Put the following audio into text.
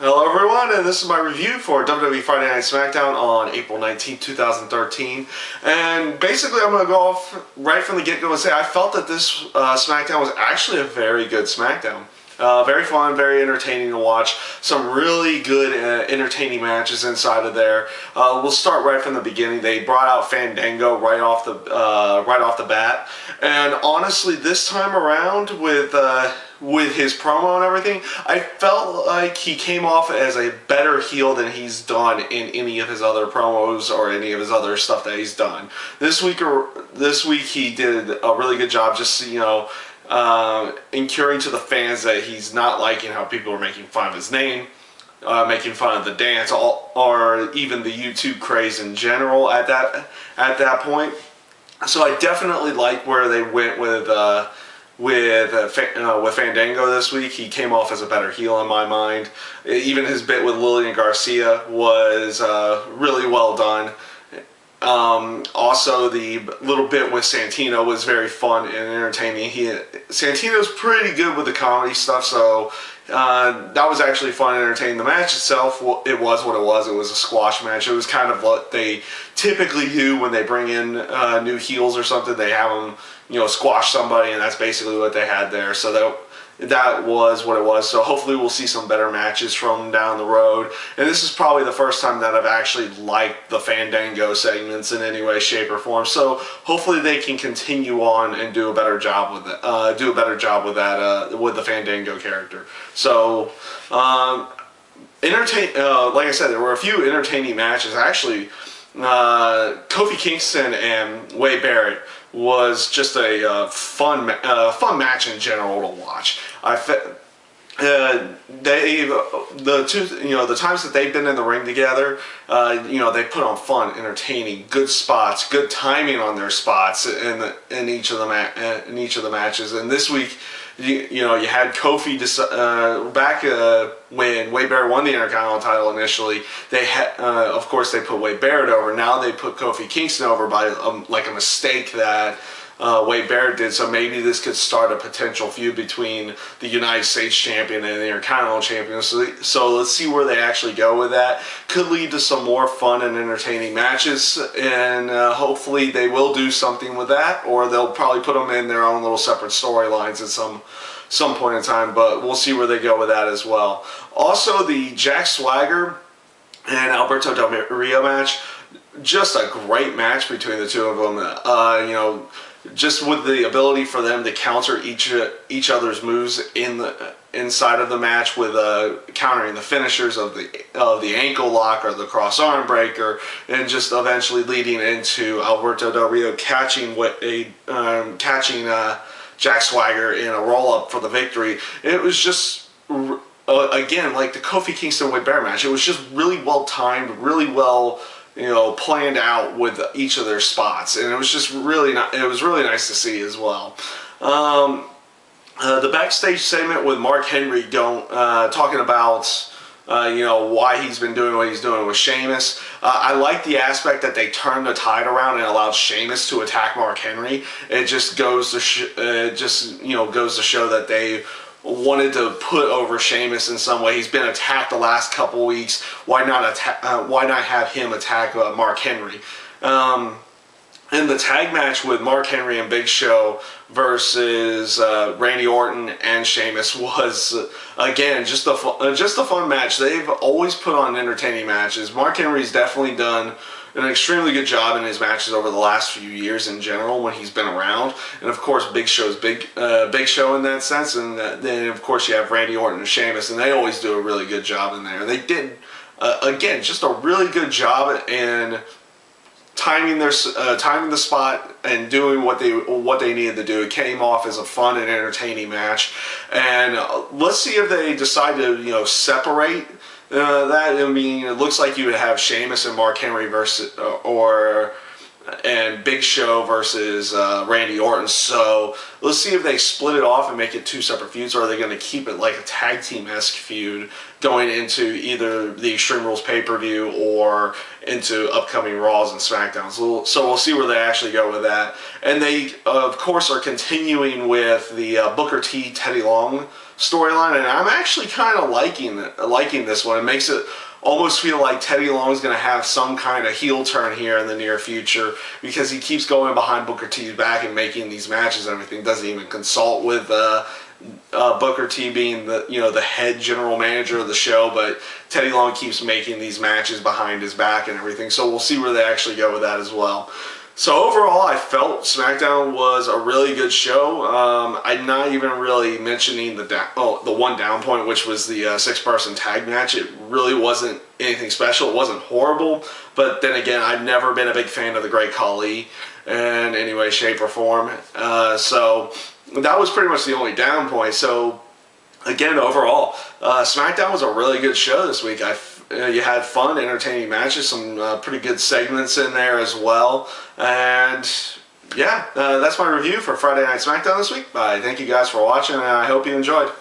Hello everyone, and this is my review for WWE Friday Night Smackdown on April 19th, 2013. And basically I'm going to go off right from the get-go and say I felt that this Smackdown was actually a very good Smackdown. Very fun, very entertaining to watch. Some really good, entertaining matches inside of there. We'll start right from the beginning. They brought out Fandango right off the bat, and honestly, this time around with his promo and everything, I felt like he came off as a better heel than he's done in any of his other promos or any of his other stuff that he's done. This week he did a really good job, just ensuring to the fans that he's not liking how people are making fun of his name, making fun of the dance, or even the YouTube craze in general at that point. So I definitely like where they went with Fandango this week. He came off as a better heel in my mind. Even his bit with Lillian Garcia was really well done. Also, the little bit with Santino was very fun and entertaining. Santino's pretty good with the comedy stuff, so that was actually fun and entertaining. The match itself, it was what it was. It was a squash match. It was kind of what they typically do when they bring in new heels or something. They have them, squash somebody, and that's basically what they had there. So that was what it was. So hopefully we'll see some better matches from down the road. And this is probably the first time that I've actually liked the Fandango segments in any way, shape, or form. So hopefully they can continue on and do a better job with it. With the Fandango character. So like I said, there were a few entertaining matches. Actually, Kofi Kingston and Wade Barrett was just a fun match in general to watch. The times that they've been in the ring together, they put on fun, entertaining, good spots, good timing on their spots in each of the matches. And this week, you had Kofi back when Wade Barrett won the Intercontinental title initially. Of course, they put Wade Barrett over. Now they put Kofi Kingston over by like a mistake that Wade Barrett did. So maybe this could start a potential feud between the United States Champion and the Intercontinental Champion. So let's see where they actually go with that. Could lead to some more fun and entertaining matches, and hopefully they will do something with that, or they'll probably put them in their own little separate storylines at some point in time. But we'll see where they go with that as well. Also, the Jack Swagger and Alberto Del Rio match, just a great match between the two of them. Just with the ability for them to counter each other's moves inside of the match, with countering the finishers of the ankle lock or the cross arm breaker, and just eventually leading into Alberto Del Rio catching Jack Swagger in a roll up for the victory. It was just again like the Kofi Kingston Wade Barrett match. It was just really well timed, really well planned out with each of their spots, and it was just really nice to see as well. The backstage segment with Mark Henry talking about why he's been doing what he's doing with Sheamus. I like the aspect that they turned the tide around and allowed Sheamus to attack Mark Henry. It just goes to show that they wanted to put over Sheamus in some way. He's been attacked the last couple weeks. Why not have him attack Mark Henry? In the tag match with Mark Henry and Big Show versus Randy Orton and Sheamus was again just a fun match. They've always put on entertaining matches. Mark Henry's definitely done an extremely good job in his matches over the last few years in general when he's been around. And of course Big Show's Big Show in that sense, and then of course you have Randy Orton and Sheamus, and they always do a really good job in there. They did again just a really good job in timing the spot and doing what they needed to do. It came off as a fun and entertaining match, and let's see if they decide to separate that. I mean, it looks like you would have Sheamus and Mark Henry and Big Show versus Randy Orton. So let's see if they split it off and make it two separate feuds, or are they going to keep it like a tag team-esque feud going into either the Extreme Rules pay-per-view or into upcoming Raws and Smackdowns. So we'll see where they actually go with that. And they, of course, are continuing with the Booker T. Teddy Long storyline, and I'm actually kind of liking this one. It makes it almost feel like Teddy Long's going to have some kind of heel turn here in the near future, because he keeps going behind Booker T's back and making these matches and everything. Doesn't even consult with Booker T being the head general manager of the show, but Teddy Long keeps making these matches behind his back and everything. So we'll see where they actually go with that as well. So overall, I felt SmackDown was a really good show. I'm not even really mentioning the one down point, which was the 6-person tag match. It really wasn't anything special. It wasn't horrible, but then again, I've never been a big fan of the Great Khali in any way, shape, or form. So that was pretty much the only down point. So again, overall, SmackDown was a really good show this week. You had fun, entertaining matches, some pretty good segments in there as well. And yeah, that's my review for Friday Night SmackDown this week. I thank you guys for watching, and I hope you enjoyed.